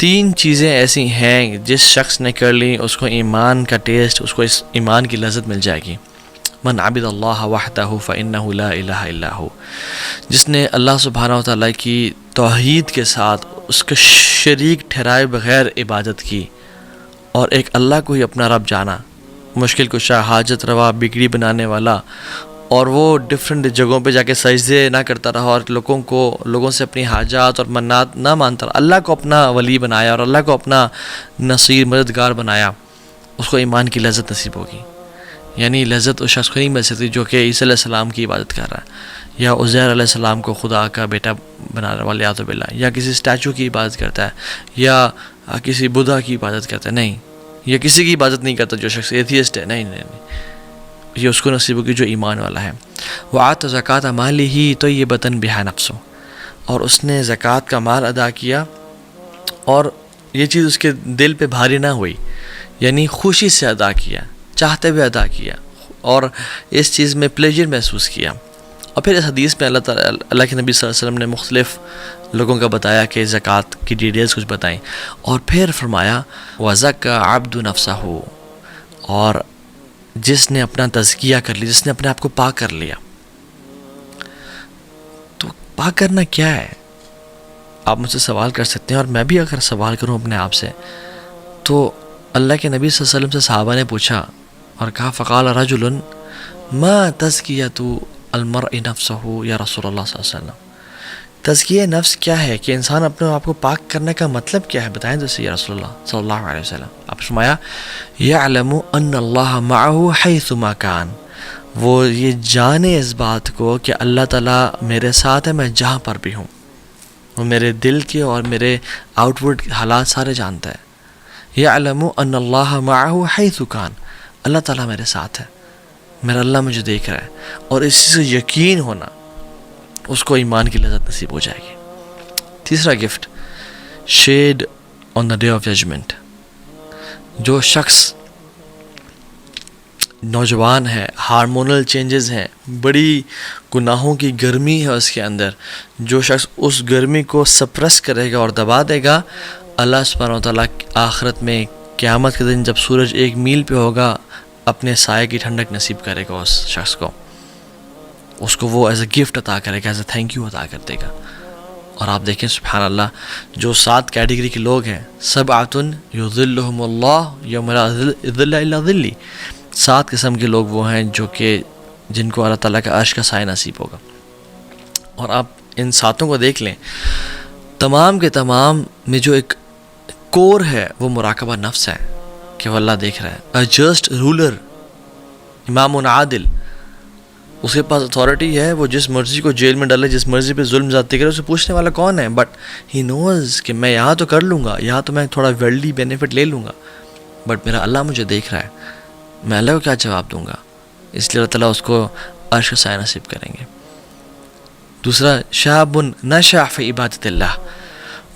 تین چیزیں ایسی ہیں جس شخص نے کر لیں اس کو ایمان کا ٹیسٹ، اس کو اس ایمان کی لذت مل جائے گی. من عبد اللہ وحدہ فإنہ لا الہ الا ہو، جس نے اللہ سبحانہ و تعالیٰ کی توحید کے ساتھ اس کا شریک ٹھہرائے بغیر عبادت کی اور ایک اللہ کو ہی اپنا رب جانا، مشکل کشا، حاجت روا، بگڑی بنانے والا، اور وہ ڈفرینٹ جگہوں پہ جا کے سجدے نہ کرتا رہا اور لوگوں سے اپنی حاجات اور منات نہ مانتا رہا، اللہ کو اپنا ولی بنایا اور اللہ کو اپنا نصیر مددگار بنایا، اس کو ایمان کی لذت نصیب ہوگی. یعنی لذت اس شخص کو نہیں مل سکتی جو کہ عیسیٰ علیہ السلام کی عبادت کر رہا ہے، یا عزیر علیہ السلام کو خدا کا بیٹا بنانے والیاذ باللہ، یا کسی اسٹیچو کی عبادت کرتا ہے، یا کسی بدھا کی عبادت کرتا ہے. نہیں، یا کسی کی عبادت نہیں کرتا جو شخص ایتھیسٹ ہے. نہیں، یہ اس کو نصیب ہوگی جو ایمان والا ہے. وَآتَ زَکَاةَ مَالِهِ طَیِّبَةً بِہَا نَفْسُهُ، اور اس نے زکوٰۃ کا مال ادا کیا اور یہ چیز اس کے دل پہ بھاری نہ ہوئی، یعنی خوشی سے ادا کیا، چاہتے ہوئے ادا کیا اور اس چیز میں پلیجر محسوس کیا. اور پھر اس حدیث میں اللہ کے نبی صلی اللہ علیہ وسلم نے مختلف لوگوں کا بتایا کہ زکوٰۃ کی ڈیٹیلز کچھ بتائیں، اور پھر فرمایا وَزَكَّى عَبْدُ نَفْسَهُ، اور جس نے اپنا تزکیہ کر لیا، جس نے اپنے آپ کو پاک کر لیا. تو پاک کرنا کیا ہے؟ آپ مجھ سے سوال کر سکتے ہیں، اور میں بھی اگر سوال کروں اپنے آپ سے تو اللہ کے نبی صلی اللہ علیہ وسلم سے صحابہ نے پوچھا اور کہا فقال رجل ما تزکیۃ المرء نفسہ یا رسول اللہ صلی اللہ علیہ وسلم، تزکیہ نفس کیا ہے، کہ انسان اپنے آپ کو پاک کرنے کا مطلب کیا ہے، بتائیں تو صحیح یا رسول اللہ صلی اللہ علیہ وسلم. آپ فرمایا یعلم ان اللہ معہ حیث ما کان، وہ یہ جانے اس بات کو کہ اللہ تعالیٰ میرے ساتھ ہے میں جہاں پر بھی ہوں، وہ میرے دل کے اور میرے آؤٹ ورڈ حالات سارے جانتا ہے. یعلم ان اللہ معہ حیث کان، اللہ تعالیٰ میرے ساتھ ہے، میرا اللہ مجھے دیکھ رہا ہے، اور اسی سے یقین ہونا اس کو ایمان کی لذت نصیب ہو جائے گی. تیسرا gift, shade on the day of judgment. جو شخص نوجوان ہے، ہارمونل چینجز ہیں، بڑی گناہوں کی گرمی ہے اس کے اندر، جو شخص اس گرمی کو سپریس کرے گا اور دبا دے گا، اللہ سبحانہ و تعالیٰ آخرت میں قیامت کے دن جب سورج 1 میل پہ ہوگا اپنے سائے کی ٹھنڈک نصیب کرے گا اس شخص کو، اس کو وہ ایز اے گفٹ عطا کرے گا، ایز اے تھینک یو عطا کر دے گا. اور آپ دیکھیں سبحان اللہ، جو 7 کیٹیگری کے لوگ ہیں، سبعۃ یظلھم اللہ یوم لا ظل الا ظلہ، 7 قسم کے لوگ وہ ہیں جو کہ جن کو اللہ تعالیٰ کا عرش کا سایہ نصیب ہوگا. اور آپ ان 7 کو دیکھ لیں، تمام کے تمام میں جو ایک کور ہے وہ مراقبہ نفس ہے کہ وہ اللہ دیکھ رہا ہے. اے جسٹ رولر، امام عادل، اس کے پاس اتھارٹی ہے، وہ جس مرضی کو جیل میں ڈالے، جس مرضی پہ ظلم زیادتی کرے، اسے پوچھنے والا کون ہے؟ بٹ ہی نوز کہ میں یہاں تو کر لوں گا، یہاں تو میں تھوڑا ورلڈلی بینیفٹ لے لوں گا، بٹ میرا اللہ مجھے دیکھ رہا ہے، میں اللہ کو کیا جواب دوں گا؟ اس لیے اللہ تعالیٰ اس کو عرش کا سایہ نصیب کریں گے. دوسرا، شاب نشأ فی عبادت اللہ،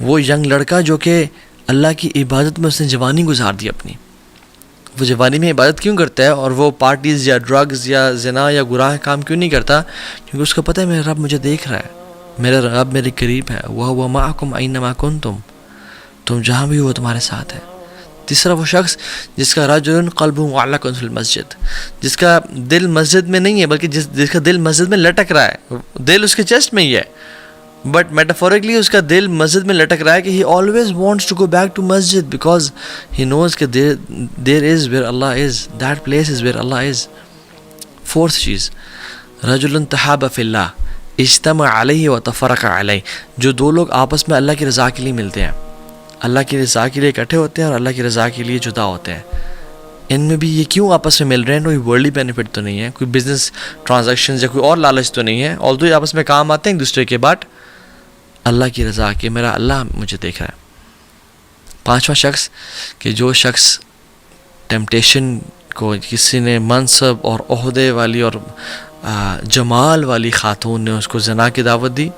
وہ ینگ لڑکا جو کہ اللہ کی عبادت میں اس نے جوانی گزار دی اپنی. وہ جوانی میں عبادت کیوں کرتا ہے اور وہ پارٹیز یا ڈرگز یا زنا یا گناہ کام کیوں نہیں کرتا؟ کیونکہ اس کو پتہ ہے میرا رب مجھے دیکھ رہا ہے، میرا رب میرے قریب ہے، وَهُوَ مَعَكُمْ أَيْنَمَا كُنْتُمْ، تم جہاں بھی ہو تمہارے ساتھ ہے. تیسرا، وہ شخص جس کا رجل قلبہ معلق فی المسجد، جس کا دل مسجد میں نہیں ہے بلکہ جس کا دل مسجد میں لٹک رہا ہے، دل اس کے چیسٹ میں ہی ہے بٹ میٹافورکلی اس کا دل مسجد میں لٹک رہا ہے کہ he always wants to go back to masjid because he knows کہ there is where Allah is, that place is where Allah is. Fourth چیز، رجل تحاب فی اللہ اجتمع علیہ وتفرق علیہ، جو 2 لوگ آپس میں اللہ کی رضا کے لیے ملتے ہیں، اللہ کی رضا کے لیے اکٹھے ہوتے ہیں اور اللہ کی رضا کے لیے جدا ہوتے ہیں. ان میں بھی یہ کیوں آپس میں مل رہے ہیں؟ کوئی ورلڈلی بینیفٹ تو نہیں ہے، کوئی بزنس ٹرانزیکشنز یا کوئی اور لالچ تو نہیں ہے، آلدو یہ آپس میں کام آتے ہیں ایک دوسرے کے، بٹ اللہ کی رضا کہ میرا اللہ مجھے دیکھ رہا ہے. 5واں شخص، کہ جو شخص ٹیمپٹیشن کو، کسی نے منصب اور عہدے والی اور جمال والی خاتون نے اس کو زنا کی دعوت دی،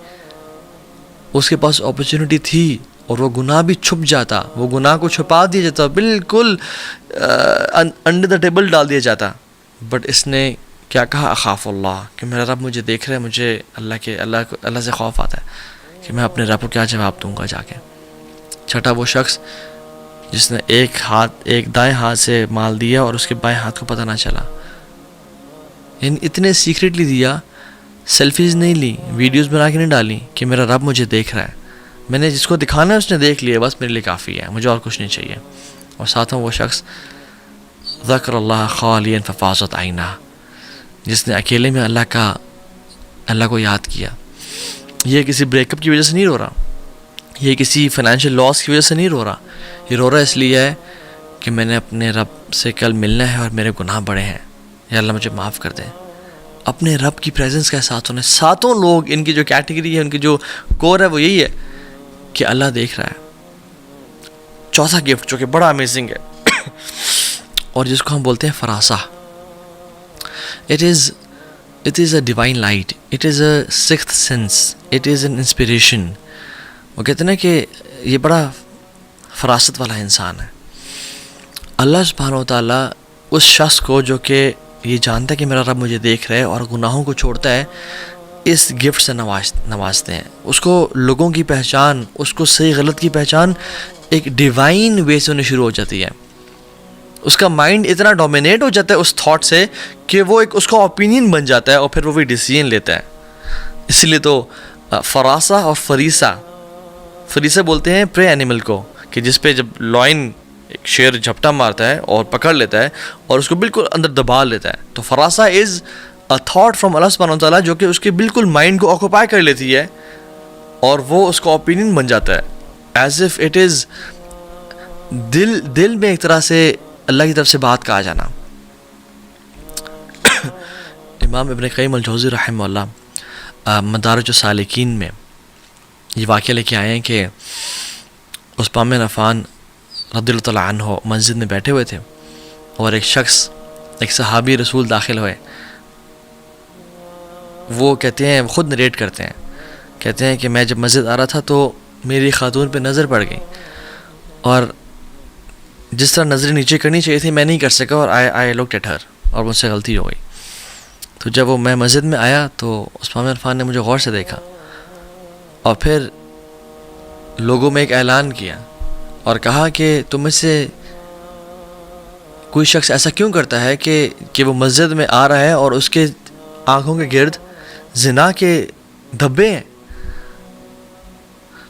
اس کے پاس اپرچونٹی تھی اور وہ گناہ بھی چھپ جاتا، وہ گناہ کو چھپا دیا جاتا، بالکل انڈر دا ٹیبل ڈال دیا جاتا، بٹ اس نے کیا کہا؟ اخاف اللہ، کہ میرا رب مجھے دیکھ رہا ہے، مجھے اللہ سے خوف آتا ہے کہ میں اپنے رب کو کیا جواب دوں گا جا کے. چھٹا وہ شخص جس نے ایک دائیں ہاتھ سے مال دیا اور اس کے بائیں ہاتھ کو پتہ نہ چلا. یعنی اتنے سیکریٹلی دیا, سیلفیز نہیں لی, ویڈیوز بنا کے نہیں ڈالی کہ میرا رب مجھے دیکھ رہا ہے, میں نے جس کو دکھانا ہے اس نے دیکھ لیا, بس میرے لیے کافی ہے, مجھے اور کچھ نہیں چاہیے. اور ساتھ وہ شخص ذکر اللہ خالیا ففاضت عینہ, جس نے اکیلے میں اللہ کو یاد کیا. یہ کسی بریک اپ کی وجہ سے نہیں رو رہا, یہ کسی فائنینشیل لاس کی وجہ سے نہیں رو رہا, یہ رو رہا اس لیے ہے کہ میں نے اپنے رب سے کل ملنا ہے اور میرے گناہ بڑے ہیں, یا اللہ مجھے معاف کر دیں. اپنے رب کی پریزنس کے ساتھ ہونے. ساتوں لوگ ان کی جو کیٹیگری ہے, ان کی جو کور ہے وہ یہی ہے کہ اللہ دیکھ رہا ہے. چوتھا گفٹ جو کہ بڑا امیزنگ ہے اور جس کو ہم بولتے ہیں فراسہ. It is a divine light. It is a sixth sense. It is an inspiration. وہ کہتے ہیں کہ یہ بڑا فراست والا انسان ہے. اللہ سبحانہ و تعالیٰ اس شخص کو جو کہ یہ جانتا ہے کہ میرا رب مجھے دیکھ رہا ہے اور گناہوں کو چھوڑتا ہے, اس گفٹ سے نوازتے ہیں. اس کو لوگوں کی پہچان, اس کو صحیح غلط کی پہچان ایک ڈیوائن وے سے ہونے شروع ہو جاتی ہے. اس کا مائنڈ اتنا ڈومینیٹ ہو جاتا ہے اس تھاٹ سے کہ وہ ایک اس کا اوپینین بن جاتا ہے اور پھر وہ بھی ڈیسیژن لیتا ہے. اس لیے تو فراسہ اور فریسہ بولتے ہیں پرے اینیمل کو, کہ جس پہ جب لائن ایک شیر جھپٹا مارتا ہے اور پکڑ لیتا ہے اور اس کو بالکل اندر دبا لیتا ہے. تو فراسہ از اے تھاٹ فرام اللہ سبحانہ وتعالیٰ جو کہ اس کے بالکل مائنڈ کو آکوپائی کر لیتی ہے اور وہ اس کا اوپینین بن جاتا ہے, ایز اف اٹ از دل میں ایک طرح سے اللہ کی طرف سے بات کہا جانا. امام ابن قیم الجوزی رحمہ اللہ مدارج السالکین میں یہ واقعہ لے کے آئے ہیں کہ عثمان بن عفان رضی اللہ تعالیٰ عنہ مسجد میں بیٹھے ہوئے تھے اور ایک صحابی رسول داخل ہوئے. وہ کہتے ہیں, خود نریٹ کرتے ہیں کہ میں جب مسجد آ رہا تھا تو میری خاتون پہ نظر پڑ گئی اور جس طرح نظریں نیچے کرنی چاہیے تھی میں نہیں کر سکا اور آئی لکڈ ایٹ ہر, اور مجھ سے غلطی ہو گئی. تو جب میں مسجد میں آیا تو عثمان بن عفان نے مجھے غور سے دیکھا اور پھر لوگوں میں ایک اعلان کیا اور کہا کہ تم میں سے کوئی شخص ایسا کیوں کرتا ہے کہ وہ مسجد میں آ رہا ہے اور اس کے آنکھوں کے گرد زنا کے دھبے ہیں.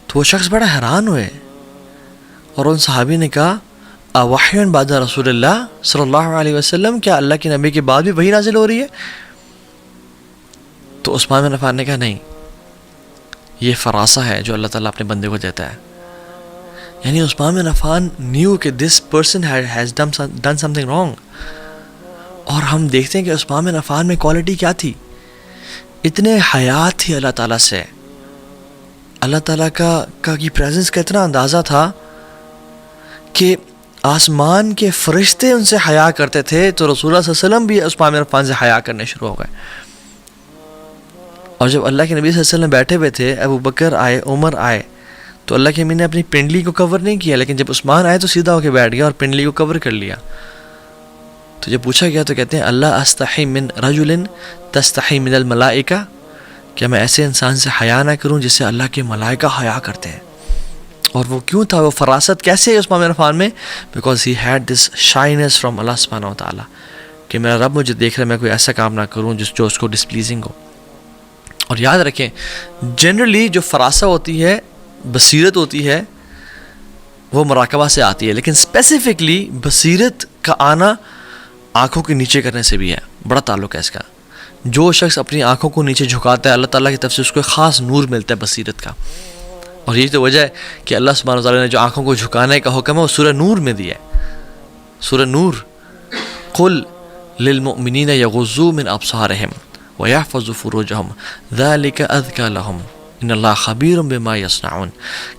تو وہ شخص بڑا حیران ہوئے اور ان صحابی نے کہا اوحی بعد رسول اللہ صلی اللہ علیہ وسلم, کیا اللہ کے نبی کے بعد بھی وحی نازل ہو رہی ہے؟ تو عثمان بن عفان نے کہا نہیں, یہ فراسہ ہے جو اللہ تعالیٰ اپنے بندے کو دیتا ہے. یعنی عثمان بن عفان نیو کہ this person has done some thing wrong. اور ہم دیکھتے ہیں کہ عثمان بن عفان میں کوالٹی کیا تھی, اتنے حیات تھی اللہ تعالیٰ سے, اللہ تعالیٰ کا کی پریزنس کا اتنا اندازہ تھا کہ آسمان کے فرشتے ان سے حیا کرتے تھے. تو رسول اللہ صلی اللہ علیہ وسلم بھی عثمان بن عفان سے حیا کرنے شروع ہو گئے. اور جب اللہ کے نبی صلی اللہ علیہ وسلم بیٹھے ہوئے تھے, ابو بکر آئے, عمر آئے, تو اللہ کے نبی نے اپنی پنڈلی کو کور نہیں کیا, لیکن جب عثمان آئے تو سیدھا ہو کے بیٹھ گیا اور پنڈلی کو کور کر لیا. تو جب پوچھا گیا تو کہتے ہیں اللہ استحی من رجل تستحی من الملائکہ, کیا میں ایسے انسان سے حیا نہ کروں جس سے اللہ کے ملائکہ حیا کرتے ہیں. اور وہ کیوں تھا, وہ فراست کیسے ہے عثمان بن عفان میں؟ Because he had this shines from Allah سبحانہ و تعالیٰ کہ میرا رب مجھے دیکھ رہا ہے, میں کوئی ایسا کام نہ کروں جو اس کو ڈسپلیزنگ ہو. اور یاد رکھیں جنرلی جو فراسہ ہوتی ہے, بصیرت ہوتی ہے, وہ مراقبہ سے آتی ہے, لیکن اسپیسیفکلی بصیرت کا آنا آنکھوں کے نیچے کرنے سے بھی ہے, بڑا تعلق ہے اس کا. جو شخص اپنی آنکھوں کو نیچے جھکاتا ہے اللہ تعالیٰ کی طرف سے اس کو ایک خاص نور ملتا ہے بصیرت کا. اور یہی تو وجہ ہے کہ اللہ سبحانہ وتعالیٰ نے جو آنکھوں کو جھکانے کا حکم ہے وہ سورہ نور میں دیا ہے. سورہ نور, قل للمؤمنین یغضوا من ابصارہم ویحفظوا فروجہم ذلک ازکی لہم ان اللہ خبیر بما یصنعون,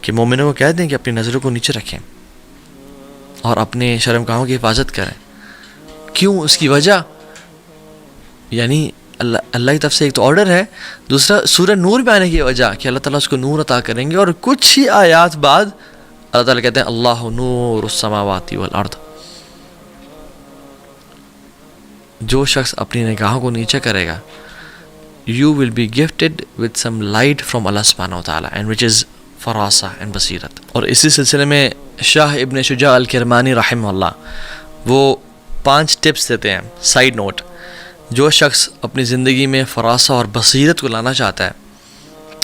کہ مومنوں کو کہہ دیں کہ اپنی نظروں کو نیچے رکھیں اور اپنے شرمگاہوں کی حفاظت کریں. کیوں؟ اس کی وجہ یعنی اللہ کی طرف سے ایک تو آرڈر ہے, دوسرا سورہ نور میں آنے کی وجہ کہ اللہ تعالیٰ اس کو نور عطا کریں گے. اور کچھ ہی آیات بعد اللہ تعالیٰ کہتے ہیں اللہ نور السماوات والارض. جو شخص اپنی نگاہوں کو نیچے کرے گا you will be gifted with some light from Allah subhanahu wa ta'ala and which is فراسہ اینڈ بصیرت. اور اسی سلسلے میں شاہ ابن شجاع الکرمانی رحمہ اللہ وہ 5 ٹپس دیتے ہیں. سائیڈ نوٹ، جو شخص اپنی زندگی میں فراسہ اور بصیرت کو لانا چاہتا ہے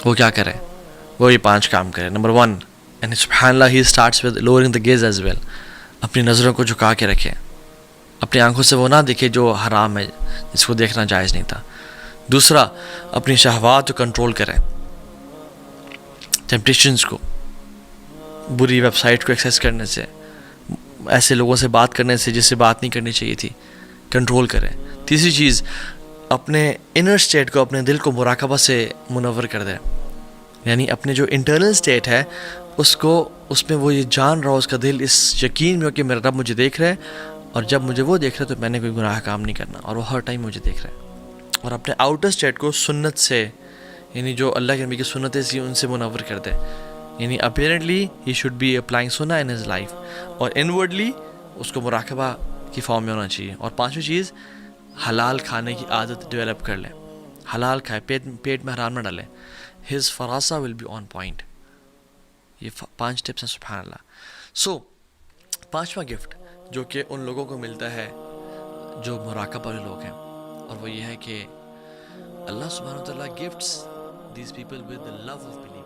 وہ کیا کرے؟ وہ یہ 5 کام کرے. نمبر 1، یعنی سبحان اللہ، he starts with lowering the gaze as well. اپنی نظروں کو جھکا کے رکھے، اپنی آنکھوں سے وہ نہ دیکھے جو حرام ہے، جس کو دیکھنا جائز نہیں تھا. دوسرا، اپنی شہوات کو کنٹرول کریں، ٹیمپٹیشنز کو، بری ویب سائٹ کو ایکسیس کرنے سے، ایسے لوگوں سے بات کرنے سے جس سے بات نہیں کرنی چاہیے تھی، کنٹرول کریں. تیسری چیز، اپنے انر اسٹیٹ کو، اپنے دل کو مراقبہ سے منور کر دیں. یعنی اپنے جو انٹرنل اسٹیٹ ہے اس میں وہ یہ جان رہا ہو، اس کا دل اس یقین میں ہو کہ میرا رب مجھے دیکھ رہا ہے، اور جب مجھے وہ دیکھ رہا ہے تو میں نے کوئی گناہ کام نہیں کرنا، اور وہ ہر ٹائم مجھے دیکھ رہا ہے. اور اپنے آؤٹر اسٹیٹ کو سنت سے، یعنی جو اللہ کے نبی کی سنتیں سی ان سے منور کر دے. یعنی apparently he should be applying سنہ ان ہز لائف، اور انورڈلی اس کو مراقبہ کی فارم میں ہونا چاہیے. اور 5ویں چیز، حلال کھانے کی عادت ڈیولپ کر لیں. حلال کھائے، پیٹ میں حرام نہ ڈالیں. His firasa will be on point. یہ 5 ٹپس ہیں سبحان اللہ. سو 5واں گفٹ جو کہ ان لوگوں کو ملتا ہے جو مراقبہ والے لوگ ہیں، اور وہ یہ ہے کہ اللہ سبحانہ و تعالیٰ gifts these people with the love of belief.